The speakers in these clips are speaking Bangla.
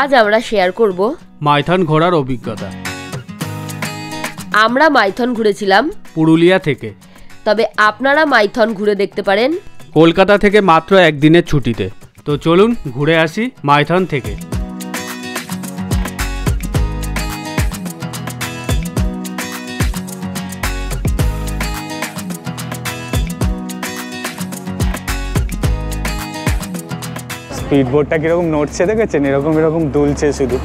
আজ আমরা শেয়ার করব মাইথন ঘোরার অভিজ্ঞতা। আমরা মাইথন ঘুরেছিলাম পুরুলিয়া থেকে, তবে আপনারা মাইথন ঘুরে দেখতে পারেন কলকাতা থেকে মাত্র একদিনের ছুটিতে। তো চলুন ঘুরে আসি মাইথন থেকে। স্পিড বোটটা কিরকম নড়ছে দেখেছেন, এরকম এরকম দুলছে শুধু।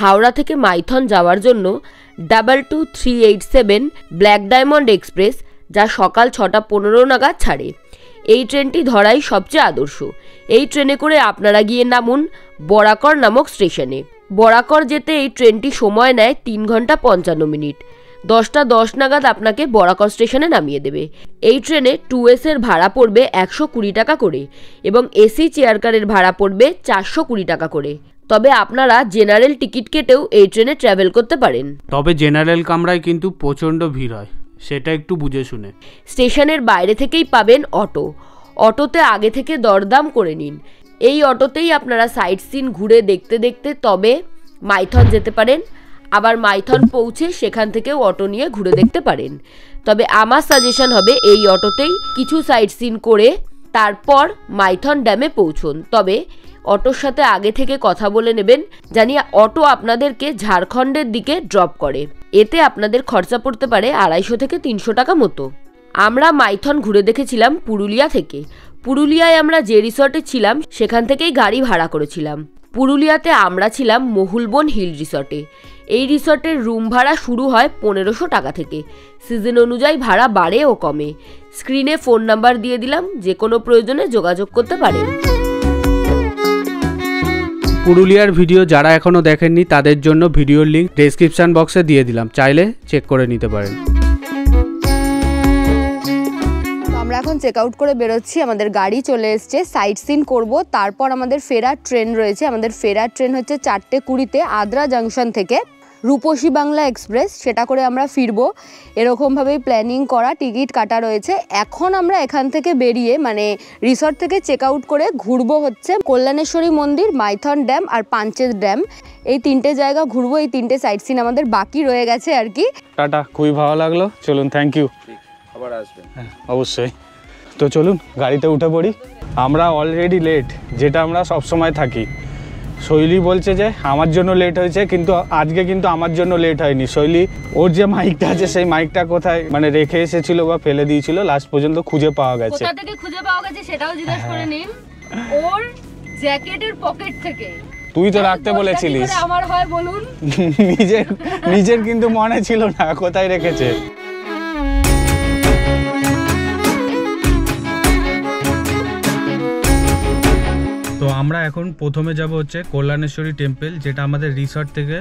হাওড়া থেকে মাইথন যাওয়ার জন্য 22387 ব্ল্যাক ডায়মন্ড এক্সপ্রেস, যা সকাল 6:15 নাগাদ ছাড়ে। এই ট্রেনটি ধরাই সবচেয়ে আদর্শ। এই ট্রেনে করে আপনারা গিয়ে নামুন বরাকর নামক স্টেশনে। বরাকর যেতে এই ট্রেনটি সময় নেয় 3 ঘন্টা 55 মিনিট। 10:10 নাগাদ আপনাকে বরাকর স্টেশনে নামিয়ে দেবে। এই ট্রেনে 2S এর ভাড়া পড়বে 120 টাকা করে এবং এসি চেয়ার কারের ভাড়া পড়বে 420 টাকা করে। তবে আপনারা জেনারেল টিকিট কেটেও এই ট্রেনে ট্রাভেল করতে পারেন। তবে জেনারেল কামরায় কিন্তু প্রচণ্ড ভিড় হয়, সেটা একটু বুঝে শুনে। স্টেশনের বাইরে থেকেই পাবেন অটো। অটোতে আগে থেকে দরদাম করে নিন। এই অটোতেই আপনারা সাইট সিন ঘুরে দেখতে দেখতে তবে মাইথন যেতে পারেন। আবার মাইথন পৌঁছে সেখান থেকেও অটো নিয়ে ঘুরে দেখতে পারেন। তবে আমার সাজেশন হবে এই অটোতেই কিছু সাইট সিন করে তারপর মাইথন ড্যামে পৌঁছন। তবে অটোর সাথে আগে থেকে কথা বলে নেবেন, জানি অটো আপনাদেরকে ঝাড়খণ্ডের দিকে ড্রপ করে। এতে আপনাদের খরচা পড়তে পারে 250 থেকে 300 টাকা মতো। আমরা মাইথন ঘুরে দেখেছিলাম পুরুলিয়া থেকে। পুরুলিয়ায় আমরা যে রিসর্টে ছিলাম সেখান থেকেই গাড়ি ভাড়া করেছিলাম। পুরুলিয়াতে আমরা ছিলাম মহুলবন হিল রিসর্টে। এই রিসর্টের রুম ভাড়া শুরু হয় 1500 টাকা থেকে। সিজন অনুযায়ী ভাড়া বাড়ে ও কমে। স্ক্রিনে ফোন নাম্বার দিয়ে দিলাম, যে কোনো প্রয়োজনে যোগাযোগ করতে পারেন। পুরুলিয়ার ভিডিও যারা এখনও দেখেননি তাদের জন্য ভিডিওর লিঙ্ক ডেসক্রিপশন বক্সে দিয়ে দিলাম, চাইলে চেক করে নিতে পারেন। আমরা এখন চেক আউট করে বেরোচ্ছি। আমাদের গাড়ি চলে এসছে, সাইট সিন করব, তারপর আমাদের ফেরার ট্রেন রয়েছে। আমাদের ফেরার ট্রেন হচ্ছে 4:20 আদ্রা জাংশন থেকে, রূপসী বাংলা এক্সপ্রেস। সেটা করে আমরা ফিরবো, এরকমভাবেই প্ল্যানিং করা, টিকিট কাটা রয়েছে। এখন আমরা এখান থেকে বেরিয়ে মানে রিসর্ট থেকে চেক আউট করে ঘুরবো হচ্ছে কল্যাণেশ্বরী মন্দির, মাইথন ড্যাম আর পাঞ্চেত ড্যাম। এই 3টে জায়গা ঘুরবো। এই 3টে সাইট সিন আমাদের বাকি রয়ে গেছে আর কি। টাটা, খুবই ভালো লাগলো। চলুন, থ্যাংক ইউ। আবার আসবেন। হ্যাঁ, অবশ্যই। তো চলুন গাড়িতে উঠে পড়ি। আমরা অলরেডি লেট, যেটা আমরা সবসময় থাকি। শৈলী বলছে যে আমার জন্য লেট হয়েছে, কিন্তু আজকে কিন্তু আমার জন্য লেট হয়নি। শৈলী ওর যে মাইকটা আছে সেই মাইকটা কোথায় মানে রেখে এসেছিল বা ফেলে দিয়েছিল, লাস্ট পর্যন্ত খুঁজে পাওয়া গেছে। কোথা থেকে খুঁজে পাওয়া গেছে সেটাও জিজ্ঞেস করে নিন। ওর জ্যাকেটের পকেট থেকে। তুই তো রাখতে বলেছিলিস। আমার হয় বলুন। নিজের কিন্তু মনে ছিল না কোথায় রেখেছে। তো আমরা এখন প্রথমে যাব হচ্ছে কল্যাণেশ্বরী টেম্পল, যেটা আমাদের রিসর্ট থেকে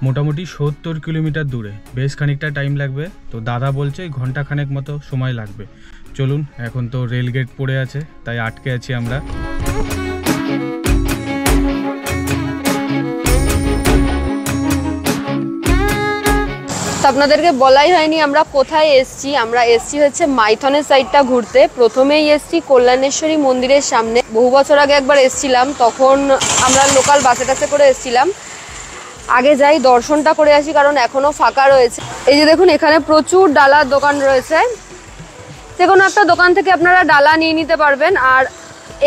মোটামুটি 70 কিলোমিটার দূরে। বেশ খানিকটা টাইম লাগবে। তো দাদা বলছে ঘন্টাখানেক মতো সময় লাগবে। চলুন, এখন তো রেল গেট পড়ে আছে, তাই আটকে আছি আমরা। আপনাদেরকে বলাই হয়নি আমরা কোথায় এসছি। আমরা এসছি হচ্ছে মাইথনের সাইডটা ঘুরতে। প্রথমেই এসছি কল্যাণেশ্বরী মন্দিরের সামনে। বহু বছর আগে একবার এসছিলাম, তখন আমরা লোকাল বাসে টাসে করে এসছিলাম। আগে যাই দর্শনটা করে আসি, কারণ এখনো ফাঁকা রয়েছে। এই যে দেখুন, এখানে প্রচুর ডালার দোকান রয়েছে। যে কোনো একটা দোকান থেকে আপনারা ডালা নিয়ে নিতে পারবেন। আর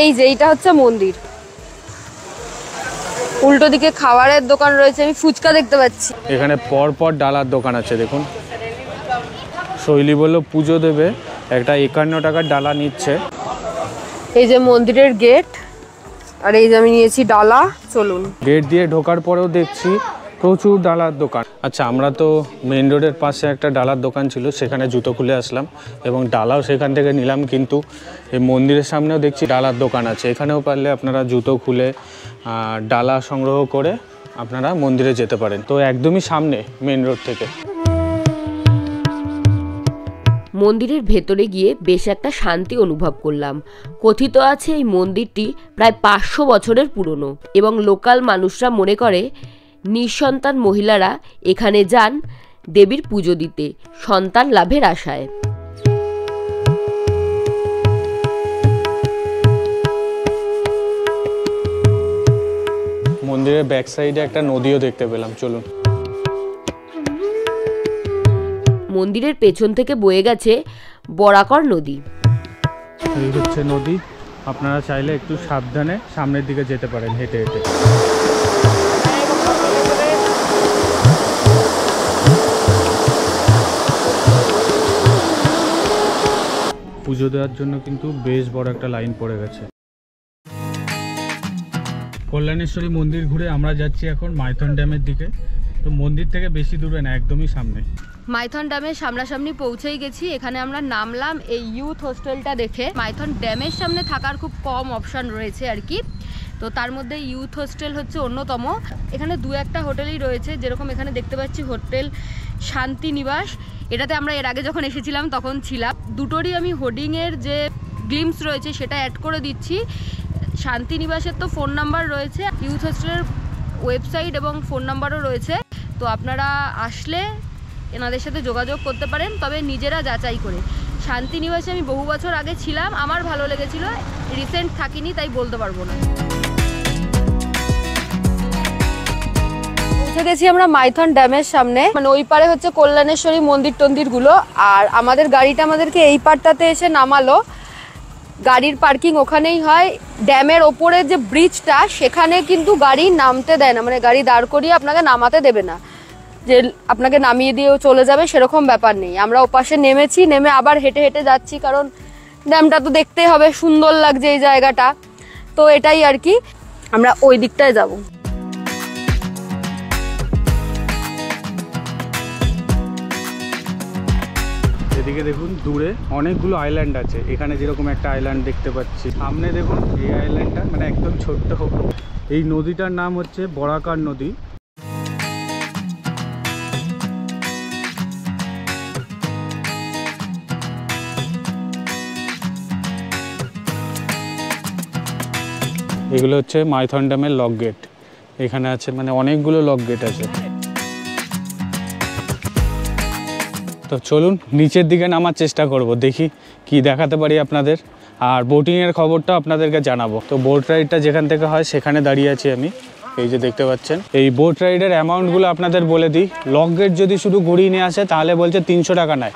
এই যে এইটা হচ্ছে মন্দির, উল্টো দিকে খাবারের দোকান রয়েছে। আমি ফুচকা দেখতে পাচ্ছি। এখানে পর পর ডালার দোকান আছে দেখুন। শৈলী বলল পুজো দেবে, একটা 51 টাকার ডালা নিচ্ছে। এই যে মন্দিরের গেট, আর এই যে আমি নিয়েছি ডালা। চলুন, গেট দিয়ে ঢোকার পরেও দেখছি প্রচুর ডালার দোকান। আচ্ছা, আমরা তো মেন রোডের পাশে একটা ডালার দোকান ছিল, সেখানে জুতো খুলে আসলাম এবং ডালাও সেখান থেকে নিলাম। কিন্তু এই মন্দিরের সামনেও দেখছি ডালার দোকান আছে। এখানেও পারলে আপনারা জুতো খুলে ডালা সংগ্রহ করে আপনারা মন্দিরে যেতে পারেন। তো একদমই সামনে মেন রোড থেকে। মন্দিরের ভেতরে গিয়ে বেশ একটা শান্তি অনুভব করলাম। কথিত আছে এই মন্দিরটি প্রায় 500 বছরের পুরনো এবং লোকাল মানুষরা মনে করে নিঃসন্তান মহিলারা এখানে যান দেবীর পুজো দিতে, সন্তান লাভের আশায়। মন্দিরের ব্যাক সাইডে একটা নদীও দেখতে পেলাম। চলুন। মন্দিরের পেছন থেকে বয়ে গেছে বরাকর নদী। এই হচ্ছে নদী। আপনারা চাইলে একটু সাবধানে সামনের দিকে যেতে পারেন হেঁটে হেঁটে। পুজো দেওয়ার জন্য কিন্তু বেশ বড় একটা লাইন পড়ে গেছে। কল্যাণেশ্বরী মন্দির ঘুরে আমরা যাচ্ছি এখন মাইথন ড্যামের দিকে। তো মন্দির থেকে বেশি দূরে না, একদমই সামনে। মাইথন ড্যামের সামনাসামনি পৌঁছেই গেছি। এখানে আমরা নামলাম এই ইউথ হোস্টেলটা দেখে। মাইথন ড্যামের সামনে থাকার খুব কম অপশান রয়েছে আর কি, তো তার মধ্যে ইউথ হোস্টেল হচ্ছে অন্যতম। এখানে দু একটা হোটেলই রয়েছে, যেরকম এখানে দেখতে পাচ্ছি হোটেল শান্তিনিবাস, এটাতে আমরা এর আগে যখন এসেছিলাম তখন ছিলাম। দুটোরই আমি হোর্ডিংয়ের যে গ্লিমস রয়েছে সেটা অ্যাড করে দিচ্ছি। শান্তিনিবাসের তো ফোন নাম্বার রয়েছে, ইউথ হোস্টেলের ওয়েবসাইট এবং ফোন নাম্বারও রয়েছে, তো আপনারা আসলে এনাদের সাথে যোগাযোগ করতে পারেন, তবে নিজেরা যাচাই করে। শান্তিনিবাসে আমি বহু বছর আগে ছিলাম, আমার ভালো লেগেছিল, রিসেন্ট থাকিনি তাই বলতে পারবো না। পৌঁছে গেছি আমরা মাইথন ড্যামের সামনে, মানে ওই পারে হচ্ছে কল্যাণেশ্বরী মন্দির টন্দিরগুলো, আর আমাদের গাড়িটা আমাদেরকে এই পারটাতে এসে নামালো। গাড়ির পার্কিং ওখানেই হয়। ড্যামের ওপরে যে ব্রিজটা সেখানে কিন্তু গাড়ি নামতে দেয় না, মানে গাড়ি দাঁড় করিয়ে আপনাকে নামাতে দেবে না, যে আপনাকে নামিয়ে দিয়েও চলে যাবে সেরকম ব্যাপার নেই। আমরা ওপাশে নেমেছি, নেমে আবার হেঁটে হেঁটে যাচ্ছি, কারণ ড্যামটা তো দেখতেই হবে, সুন্দর লাগছে এই জায়গাটা, তো এটাই আর কি। আমরা ওই দিকটায় যাব। এদিকে দেখুন দূরে অনেকগুলো আইল্যান্ড আছে। এখানে যেরকম একটা আইল্যান্ড দেখতে পাচ্ছি, সামনে দেখুন এই আইল্যান্ডটা মানে একদম ছোট্ট। এই নদীটার নাম হচ্ছে বরাকর নদী। এগুলো হচ্ছে মাইথন ড্যামের লক গেট। এখানে আছে মানে অনেকগুলো লক গেট আছে। তো চলুন নিচের দিকে নামার চেষ্টা করব, দেখি কি দেখাতে পারি আপনাদের, আর বোটিংয়ের খবরটা আপনাদেরকে জানাবো। তো বোট রাইডটা যেখান থেকে হয় সেখানে দাঁড়িয়ে আছি আমি, এই যে দেখতে পাচ্ছেন। এই বোট রাইডের অ্যামাউন্টগুলো আপনাদের বলে দিই। লক গেট যদি শুধু ঘুরিয়ে নিয়ে আসে তাহলে বলছে 300 টাকা নেয়,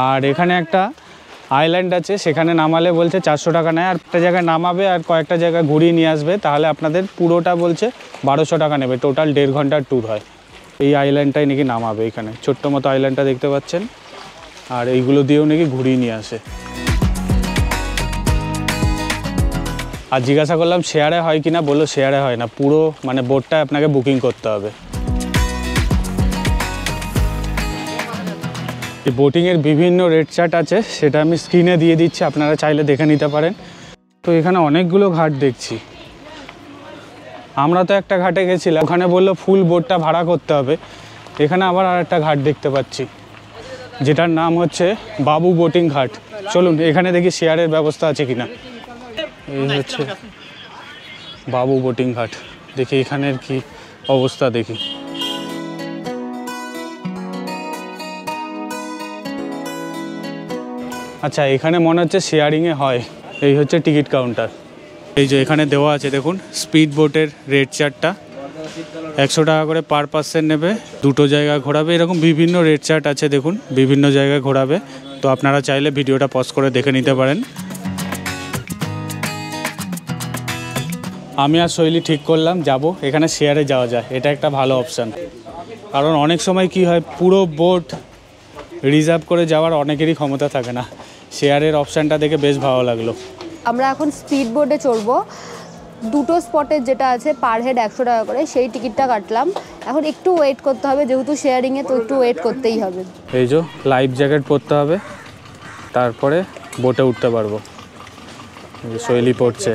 আর এখানে একটা আইল্যান্ড আছে সেখানে নামালে বলছে 400 টাকা নেয়, আর একটা জায়গায় নামাবে আর কয়েকটা জায়গায় ঘুরিয়ে নিয়ে আসবে, তাহলে আপনাদের পুরোটা বলছে 1200 টাকা নেবে। টোটাল 1.5 ঘন্টার ট্যুর হয়। এই আইল্যান্ডটাই নাকি নামাবে, এখানে ছোট্ট মতো আইল্যান্ডটা দেখতে পাচ্ছেন, আর এইগুলো দিয়েও নাকি ঘুরিয়ে নিয়ে আসে। আর জিজ্ঞাসা করলাম শেয়ারে হয় কিনা, বললো শেয়ারে হয় না, পুরো মানে বোটটা আপনাকে বুকিং করতে হবে। এই বোটিংয়ের বিভিন্ন রেট চার্ট আছে, সেটা আমি স্ক্রিনে দিয়ে দিচ্ছি, আপনারা চাইলে দেখে নিতে পারেন। তো এখানে অনেকগুলো ঘাট দেখছি। আমরা তো একটা ঘাটে গেছিলাম, ওখানে বললো ফুল বোটটা ভাড়া করতে হবে। এখানে আবার আর একটা ঘাট দেখতে পাচ্ছি যেটার নাম হচ্ছে বাবু বোটিং ঘাট। চলুন এখানে দেখি শেয়ারের ব্যবস্থা আছে কিনা। এই হচ্ছে বাবু বোটিং ঘাট, দেখি এখানের কি অবস্থা দেখি। আচ্ছা এখানে মনে হচ্ছে শেয়ারিংয়ে হয়। এই হচ্ছে টিকিট কাউন্টার, এই যে এখানে দেওয়া আছে দেখুন স্পিড বোটের রেট চার্টটা। 100 টাকা করে পার পার্সন নেবে, দুটো জায়গা ঘোরাবে, এরকম বিভিন্ন রেট চার্ট আছে দেখুন, বিভিন্ন জায়গায় ঘোরাবে। তো আপনারা চাইলে ভিডিওটা পজ করে দেখে নিতে পারেন। আমি আর শৈলী ঠিক করলাম যাব এখানে শেয়ারে যাওয়া যায়, এটা একটা ভালো অপশান। কারণ অনেক সময় কি হয়, পুরো বোট রিজার্ভ করে যাওয়ার অনেকেরই ক্ষমতা থাকে না। শেয়ারের অপশানটা দেখে বেশ ভালো লাগলো। আমরা এখন স্পিড বোটে চড়বো। দুটো স্পটের যেটা আছে পার হেড 100 টাকা করে, সেই টিকিটটা কাটলাম। এখন একটু ওয়েট করতে হবে, যেহেতু শেয়ারিংয়ে তো একটু ওয়েট করতেই হবে। এই যে লাইফ জ্যাকেট পরতে হবে, তারপরে বোটে উঠতে পারবো। শৈলী পড়ছে।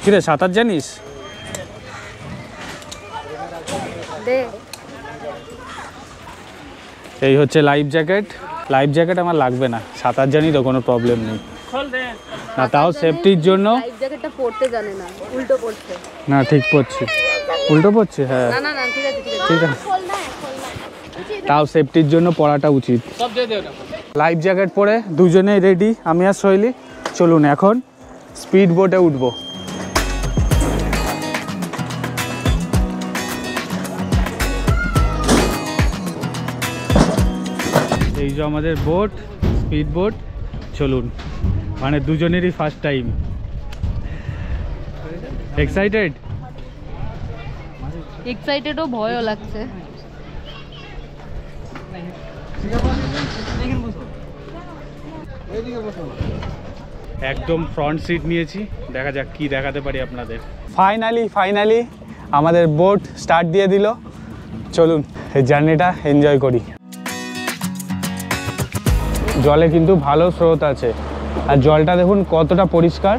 কিরে সাঁতার জানিস? এই হচ্ছে লাইফ জ্যাকেট। লাইফ জ্যাকেট আমার লাগবে না, সাঁতার জানি তো, কোনো প্রবলেম নেই। না তাও সেফটির জন্য। লাইফ জ্যাকেটটা পরতে জানে না, উল্টো পড়ছে। না ঠিক পড়ছি, উল্টো পড়ছে। হ্যাঁ না না না ঠিক আছে ঠিক আছে, তাও সেফটির জন্য পরাটা উচিত। লাইফ জ্যাকেট পরে দুজনেই রেডি, আমি আর শৈলী। চলুন এখন স্পিড বোটে উঠবো। এই যে আমাদের বোট, স্পিড বোট, চলুন। মানে দুজনেরই ফার্স্ট টাইম। এক্সাইটেড? এক্সাইটেডও ভয়ও লাগছে। একদম ফ্রন্ট সিট নিয়েছি, দেখা যাক কি দেখাতে পারি আপনাদের। ফাইনালি আমাদের বোট স্টার্ট দিয়ে দিল। চলুন এই জার্নিটা এনজয় করি। জলে কিন্তু ভালো স্রোত আছে, আর জলটা দেখুন কতটা পরিষ্কার।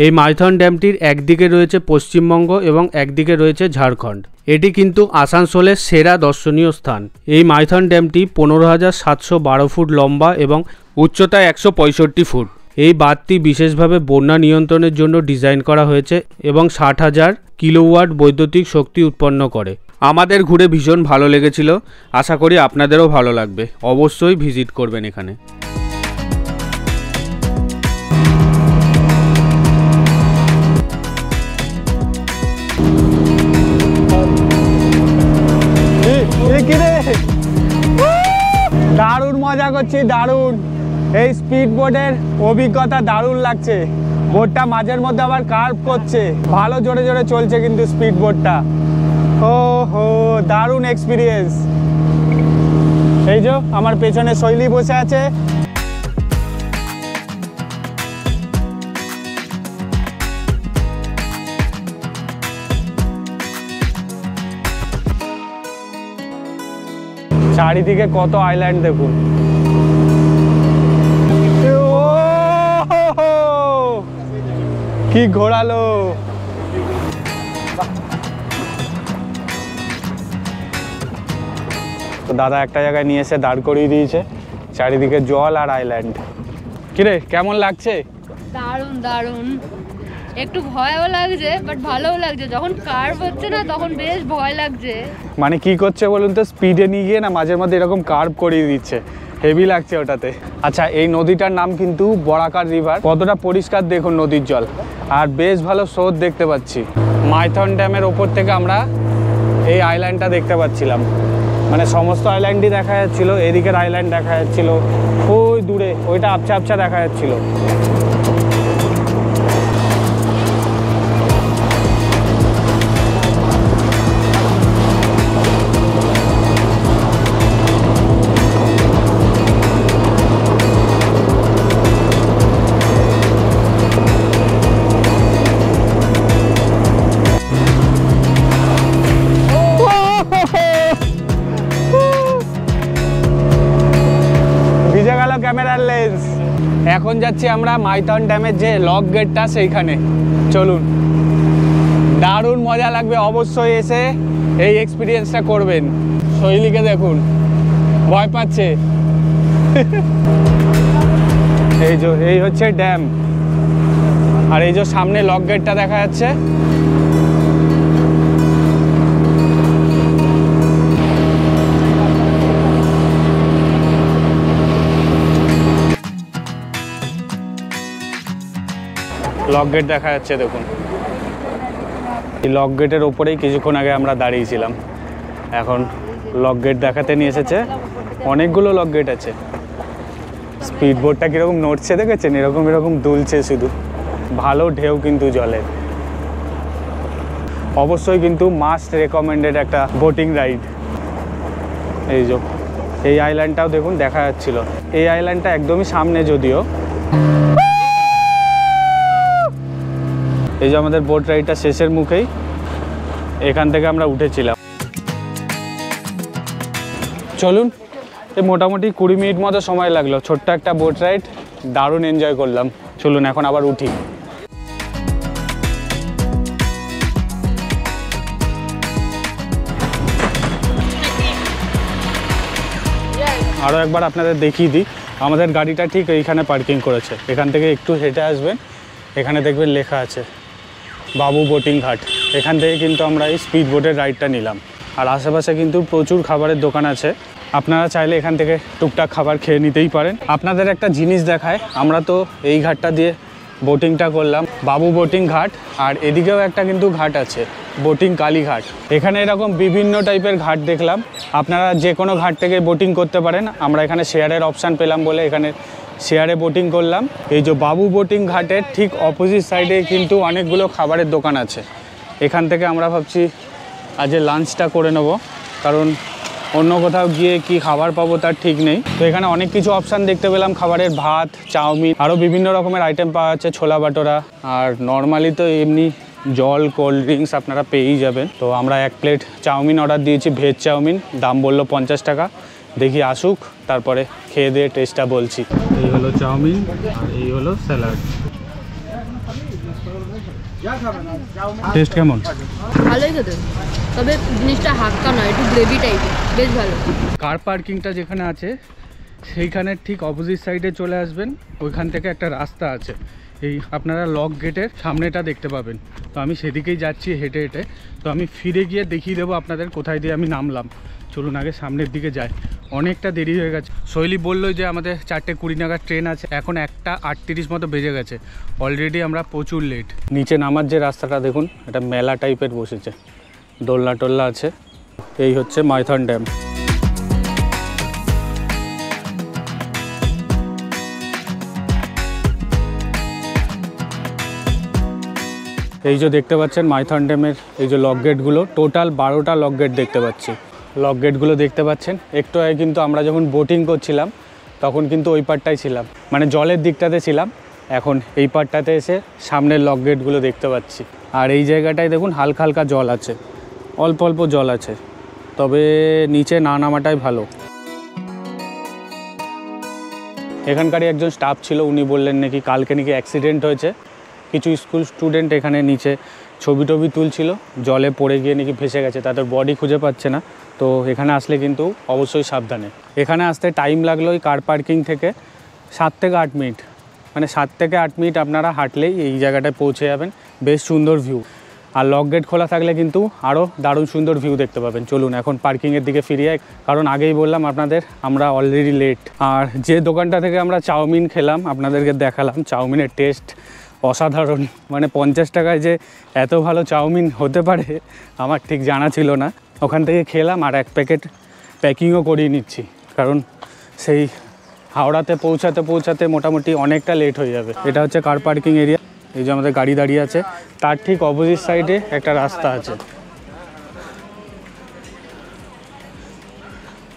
এই মাইথন ড্যামটির একদিকে রয়েছে পশ্চিমবঙ্গ এবং একদিকে রয়েছে ঝাড়খণ্ড। এটি কিন্তু আসানসোলের সেরা দর্শনীয় স্থান। এই মাইথন ড্যামটি 15,712 ফুট লম্বা এবং উচ্চতা 165 ফুট। এই বাঁধটি বিশেষভাবে বন্যা নিয়ন্ত্রণের জন্য ডিজাইন করা হয়েছে এবং 60,000 কিলোওয়াট বৈদ্যুতিক শক্তি উৎপন্ন করে। আমাদের ঘুরে ভীষণ ভালো লেগেছিল, আশা করি আপনাদেরও ভালো লাগবে। অবশ্যই ভিজিট করবেন এখানে। দারুণ মজা করছি, দারুণ। এই স্পিড বোটের অভিজ্ঞতা দারুণ লাগছে। বোটটা মাঝের মধ্যে আবার কার্ভ করছে, ভালো জোরে জোরে চলছে কিন্তু স্পিড বোটটা। ও হো, দারুণ এক্সপিরিয়েন্স। এই যে আমার পেছনে শৈলী বসে আছে। চারিদিকে কত আইল্যান্ড দেখুন। কি ঘোরালো। তো দাদা একটা জায়গায় নিয়ে এসে দাঁড় করিয়ে দিয়েছে, চারিদিকে জল আর আইল্যান্ড। কিরে কেমন লাগছে? দারুণ দারুণ, একটু ভয়ও লাগছে বাট ভালোও লাগছে। যখন কার্ভ হচ্ছে না তখন বেশ ভয় লাগছে। মানে কি করছে বলুন তো, স্পিডে নিয়ে গিয়ে না মাঝে মধ্যে এরকম কার্ভ করিয়ে দিচ্ছে, হেভি লাগছে ওটাতে। আচ্ছা, এই নদীটার নাম কিন্তু বরাকার রিভার। কতটা পরিষ্কার দেখুন নদীর জল, আর বেশ ভালো স্রোত দেখতে পাচ্ছি। মাইথন ড্যামের ওপর থেকে আমরা এই আইল্যান্ডটা দেখতে পাচ্ছিলাম। মানে সমস্ত আইল্যান্ডই দেখা যাচ্ছিল, এদিকের আইল্যান্ড দেখা যাচ্ছিল, ওই দূরে ওইটা আবছা আবছা দেখা যাচ্ছিল। ক্যামেরার লেন্স। এখন যাচ্ছি আমরা মাইথন ড্যামের যে লক গেটটা সেইখানে। চলুন, দারুণ মজা লাগবে, অবশ্যই এসে এই এক্সপিরিয়েন্সটা করবেন। শৈলীকে দেখুন ভয় পাচ্ছে। এই হচ্ছে ড্যাম, আর এই যে সামনে লক গেটটা দেখা যাচ্ছে। লক গেট দেখা যাচ্ছে দেখুন। এই লক গেটের ওপরেই কিছুক্ষণ আগে আমরা দাঁড়িয়েছিলাম। এখন লক গেট দেখাতে নিয়ে এসেছে, অনেকগুলো লক গেট আছে। স্পিড বোটটা কীরকম নড়ছে দেখেছেন, এরকম এরকম দুলছে শুধু। ভালো ঢেউ কিন্তু জলের। অবশ্যই কিন্তু মাস্ট রেকমেন্ডেড একটা বোটিং রাইড। এই যে এই আইল্যান্ডটাও দেখুন দেখা যাচ্ছিল। এই আইল্যান্ডটা একদমই সামনে যদিও। এই যে আমাদের বোট রাইডটা শেষের মুখেই, এখান থেকে আমরা উঠেছিলাম। চলুন, এই মোটামুটি 20 মিনিট মতো সময় লাগলো। ছোট্ট একটা বোট রাইড, দারুণ এনজয় করলাম। চলুন এখন আবার উঠি। আরও একবার আপনাদের দেখিয়ে দিই, আমাদের গাড়িটা ঠিক এইখানে পার্কিং করেছে। এখান থেকে একটু হেঁটে আসবেন, এখানে দেখবেন লেখা আছে বাবু বোটিং ঘাট। এখান থেকে কিন্তু আমরা এই স্পিড বোটের রাইডটা নিলাম। আর আশেপাশে কিন্তু প্রচুর খাবারের দোকান আছে, আপনারা চাইলে এখান থেকে টুকটাক খাবার খেয়ে নিতেই পারেন। আপনাদের একটা জিনিস দেখায়, আমরা তো এই ঘাটটা দিয়ে বোটিংটা করলাম বাবু বোটিং ঘাট, আর এদিকেও একটা কিন্তু ঘাট আছে বোটিং কালীঘাট। এখানে এরকম বিভিন্ন টাইপের ঘাট দেখলাম, আপনারা যে কোনো ঘাট থেকে বোটিং করতে পারেন। আমরা এখানে শেয়ারের অপশান পেলাম বলে এখানে শেয়ারে বোটিং করলাম। এই যে বাবু বোটিং ঘাটের ঠিক অপোজিট সাইডে কিন্তু অনেকগুলো খাবারের দোকান আছে। এখান থেকে আমরা ভাবছি আজ লাঞ্চটা করে নেব, কারণ অন্য কোথাও গিয়ে কি খাবার পাবো তার ঠিক নেই। তো এখানে অনেক কিছু অপশান দেখতে পেলাম খাবারের, ভাত, চাউমিন, আরও বিভিন্ন রকমের আইটেম পাওয়া যাচ্ছে, ছোলা বাটোরা, আর নর্মালি তো এমনি জল, কোল্ড ড্রিঙ্কস আপনারা পেয়েই যাবেন। তো আমরা 1 প্লেট চাউমিন অর্ডার দিয়েছি, ভেজ চাউমিন, দাম বললো 50 টাকা। দেখি আসুক, তারপরে খেয়ে দিয়ে টেস্টটা বলছি। এই হলো চাউমিন আর এই হলো স্যালাড। টেস্ট কেমন? ভালোই খেতে, তবে জিনিসটা হাক্কা নয়, একটু গ্রেভি টাইপের, বেশ ভালো। কার পার্কিংটা যেখানে আছে সেইখানে ঠিক অপোজিট সাইডে চলে আসবেন, ওইখান থেকে একটা রাস্তা আছে, এই আপনারা লক গেটের সামনেটা দেখতে পাবেন। তো আমি সেদিকেই যাচ্ছি হেঁটে হেঁটে। তো আমি ফিরে গিয়ে দেখিয়ে দেবো আপনাদের কোথায় দিয়ে আমি নামলাম। চলুন আগে সামনের দিকে যাই, অনেকটা দেরি হয়ে গেছে। শৈলী বললো যে আমাদের 4:20 নাগাদ ট্রেন আছে, এখন 1:38 মতো বেজে গেছে, অলরেডি আমরা প্রচুর লেট। নিচে নামার যে রাস্তাটা দেখুন, এটা মেলা টাইপের বসেছে, দোলনা টোল্লা আছে। এই হচ্ছে মাইথন ড্যাম। এই যে দেখতে পাচ্ছেন মাইথন ড্যামের এই যে লক গেটগুলো, টোটাল 12টা লক গেট দেখতে পাচ্ছি। লক গেটগুলো দেখতে পাচ্ছেন। একটু আগে কিন্তু আমরা যখন বোটিং করছিলাম তখন কিন্তু ওই পারটাই ছিলাম, মানে জলের দিকটাতে ছিলাম। এখন এই পারটাতে এসে সামনের লক গেটগুলো দেখতে পাচ্ছি। আর এই জায়গাটায় দেখুন হালকা হালকা জল আছে, অল্প অল্প জল আছে, তবে নিচে না নামাটাই ভালো। এখানকারই একজন স্টাফ ছিল, উনি বললেন নাকি কালকে নাকি অ্যাক্সিডেন্ট হয়েছে, কিছু স্কুল স্টুডেন্ট এখানে নিচে ছবি টবি তুলছিল, জলে পড়ে গিয়ে নাকি ভেসে গেছে, তাদের বডি খুঁজে পাচ্ছে না। তো এখানে আসলে কিন্তু অবশ্যই সাবধানে। এখানে আসতে টাইম লাগলো ওই কার পার্কিং থেকে 7 থেকে 8 মিনিট, মানে 7 থেকে 8 মিনিট আপনারা হাঁটলেই এই জায়গাটায় পৌঁছে যাবেন। বেশ সুন্দর ভিউ, আর লক গেট খোলা থাকলে কিন্তু আরও দারুণ সুন্দর ভিউ দেখতে পাবেন। চলুন এখন পার্কিংয়ের দিকে ফিরিয়ে, কারণ আগেই বললাম আপনাদের আমরা অলরেডি লেট। আর যে দোকানটা থেকে আমরা চাউমিন খেলাম আপনাদেরকে দেখালাম, চাউমিনের টেস্ট অসাধারণ, মানে 50 টাকায় যে এত ভালো চাউমিন হতে পারে আমার ঠিক জানা ছিল না। ওখান থেকে খেলাম আর 1 প্যাকেট প্যাকিংও করিয়ে নিচ্ছি, কারণ সেই হাওড়াতে পৌঁছাতে মোটামুটি অনেকটা লেট হয়ে যাবে। এটা হচ্ছে কার পার্কিং এরিয়া। এই যে আমাদের গাড়ি দাঁড়িয়ে আছে, তার ঠিক অপোজিট সাইডে একটা রাস্তা আছে।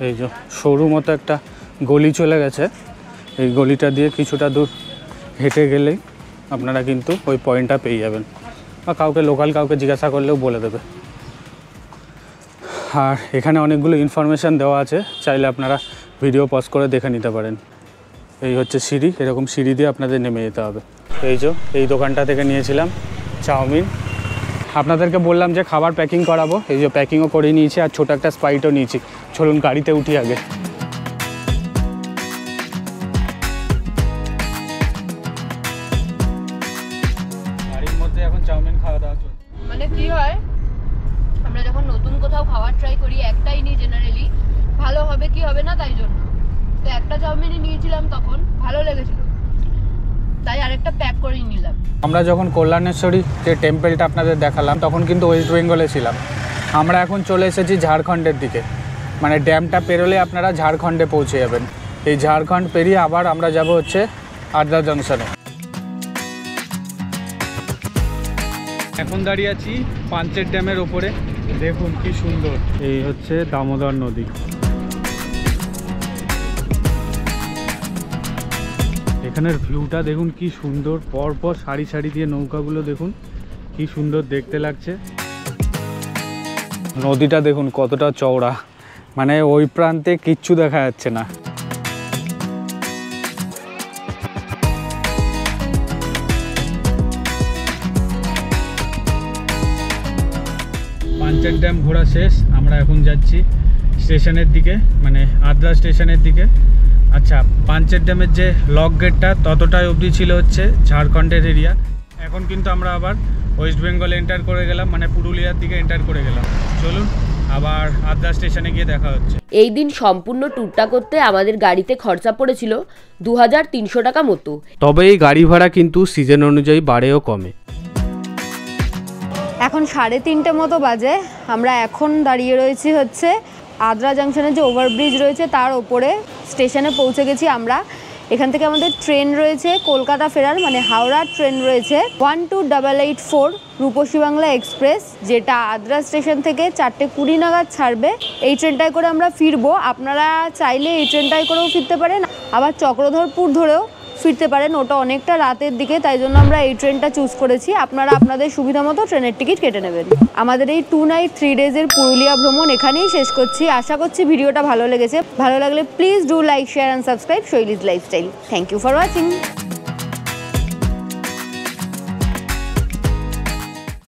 এই যে সরু মতো একটা গলি চলে গেছে, এই গলিটা দিয়ে কিছুটা দূর হেঁটে গেলেই আপনারা কিন্তু ওই পয়েন্টটা পেয়ে যাবেন, বা কাউকে লোকাল কাউকে জিজ্ঞাসা করলেও বলে দেবে। আর এখানে অনেকগুলো ইনফরমেশান দেওয়া আছে, চাইলে আপনারা ভিডিও পজ করে দেখে নিতে পারেন। এই হচ্ছে সিঁড়ি, এরকম সিঁড়ি দিয়ে আপনাদের নেমে যেতে হবে। এই যে এই দোকানটা থেকে নিয়েছিলাম চাউমিন, আপনাদেরকে বললাম যে খাবার প্যাকিং করাবো, এই যে প্যাকিংও করে নিয়েছি, আর ছোটো একটা স্প্রাইটও নিয়েছি। চলুন গাড়িতে উঠি আগে। গাড়ির মধ্যে এখন চাউমিন খাওয়া দাওয়া চলছে। মানে কি হয়, আমরা যখন নতুন কোথাও খাবার ট্রাই করি একটাই নিই জেনারেলি, ভালো হবে কি হবে না তাই জন্য। তো একটা চাউমিনই নিয়েছিলাম, তখন ভালো লেগেছিল, তাই আরেকটা প্যাক করে নিলাম। আমরা যখন কল্যাণেশ্বরী যে টেম্পলটা আপনাদের দেখালাম তখন কিন্তু ওয়েস্ট বেঙ্গলে ছিলাম। আমরা এখন চলে এসেছি ঝাড়খণ্ডের দিকে, মানে ড্যামটা পেরোলে আপনারা ঝাড়খণ্ডে পৌঁছে যাবেন। এই ঝাড়খণ্ড পেরিয়ে আবার আমরা যাব হচ্ছে আদ্রা জংশনে। এখন দাঁড়িয়ে আছি পাঞ্চের ড্যামের ওপরে, দেখুন কি সুন্দর। এই হচ্ছে দামোদর নদী। এখানের ভিউটা দেখুন কি সুন্দর, পরপর সারি সারি দিয়ে নৌকাগুলো দেখুন কি সুন্দর দেখতে লাগছে। নদীটা দেখুন কতটা চওড়া, মানে ওই প্রান্তে কিচ্ছু দেখা যাচ্ছে না। পাঞ্চের ড্যাম ঘোরা শেষ, আমরা এখন যাচ্ছি স্টেশনের দিকে, মানে আদ্রা স্টেশনের দিকে। আচ্ছা, পাঞ্চের ড্যামের যে লক গেটটা ততটাই অবধি ছিল হচ্ছে ঝাড়খণ্ডের এরিয়া। এখন কিন্তু আমরা আবার ওয়েস্ট বেঙ্গল এন্টার করে গেলাম, মানে পুরুলিয়ার দিকে এন্টার করে গেলাম। চলুন আবার আদ্রা স্টেশনে গিয়ে দেখা হচ্ছে। এই দিন সম্পূর্ণ ট্যুরটা করতে আমাদের গাড়িতে খরচা পড়েছিল 2300 টাকা মতো। তবে এই গাড়ি ভাড়া কিন্তু সিজন অনুযায়ী বাড়েও কমে। এখন 3:30 মতো বাজে। আমরা এখন দাঁড়িয়ে রয়েছি হচ্ছে আদ্রা জাংশনের যে ওভারব্রিজ রয়েছে তার ওপরে। স্টেশনে পৌঁছে গেছি আমরা। এখান থেকে আমাদের ট্রেন রয়েছে কলকাতা ফেরার, মানে হাওড়া ট্রেন রয়েছে 12884 রূপসী বাংলা এক্সপ্রেস, যেটা আদ্রা স্টেশন থেকে 4:20 নাগাদ ছাড়বে। এই ট্রেনটায় করে আমরা ফিরবো। আপনারা চাইলে এই ট্রেনটায় করেও ফিরতে পারেন, আবার চক্রধরপুর ধরেও ফিরতে পারেন। ওটা অনেকটা রাতের দিকে, তাই জন্য আমরা এই ট্রেনটা চুজ করেছি। আপনারা আপনাদের সুবিধা মতো ট্রেনের টিকিট কেটে নেবেন। আমাদের এই 2 নাইট 3 ডেজের পুরুলিয়া ভ্রমণ এখানেই শেষ করছি। আশা করছি ভিডিওটা ভালো লেগেছে। ভালো লাগলে please do like, share and subscribe Shoilee's lifestyle. Thank you for watching.